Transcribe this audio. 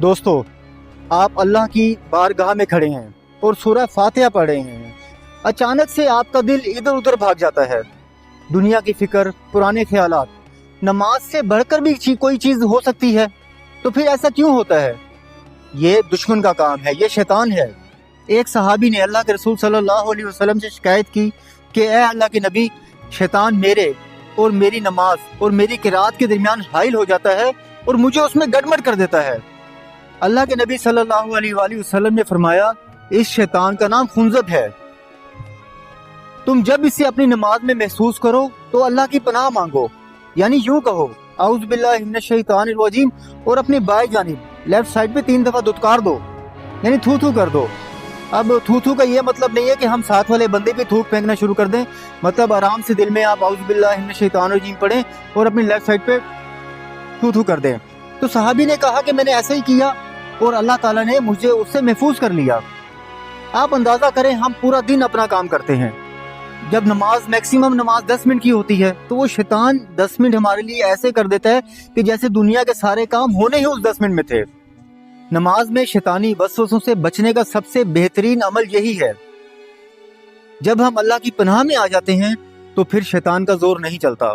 دوستو، آپ اللہ کی بارگاہ میں کھڑے ہیں اور سورہ فاتحہ پڑھ رہے ہیں۔ اچانک سے آپ کا دل ادھر ادھر بھاگ جاتا ہے، دنیا کی فکر، پرانے خیالات۔ نماز سے بڑھ کر بھی کوئی چیز ہو سکتی ہے، تو پھر ایسا کیوں ہوتا ہے؟ یہ دشمن کا کام ہے، یہ شیطان ہے۔ ایک صحابی نے اللہ کے رسول صلی اللہ علیہ وسلم سے شکایت کی کہ اے اللہ کے نبی، شیطان میرے اور میری نماز اور میری قرات کے درمیان حائل ہو جاتا ہے اور مجھے اس میں گڑبڑ کر دیتا ہے۔ اللہ کے نبی صلی اللہ علیہ وآلہ وسلم نے فرمایا، اس شیطان کا نام خنزب ہے۔ تم جب اسے اپنی نماز میں محسوس کرو تو اللہ کی پناہ مانگو، یعنی یوں کہو اعوذ باللہ من الشیطان الرجیم، اور اپنی بائیں جانب لیفٹ سائڈ پہ 3 دفعہ دھتکار دو، یعنی تھو تھو کر دو۔ اب تھو تھو کا یہ مطلب نہیں ہے کہ ہم ساتھ والے بندے پہ تھوک پھینکنا شروع کر دیں، مطلب آرام سے دل میں آپ اعوذ باللہ من الشیطان الرجیم پڑھیں اور اپنی لیفٹ سائڈ پہ تھو تھو کر دیں۔ تو صحابی نے کہا کہ میں نے ایسے ہی کیا اور اللہ تعالیٰ نے مجھے اس سے محفوظ کر لیا۔ آپ اندازہ کریں، ہم پورا دن اپنا کام کرتے ہیں، جب نماز میکسیمم نماز 10 منٹ کی ہوتی ہے تو وہ شیطان 10 منٹ ہمارے لیے ایسے کر دیتا ہے کہ جیسے دنیا کے سارے کام ہونے ہی اس 10 منٹ میں تھے۔ نماز میں شیطانی وسوسوں سے بچنے کا سب سے بہترین عمل یہی ہے۔ جب ہم اللہ کی پناہ میں آ جاتے ہیں تو پھر شیطان کا زور نہیں چلتا۔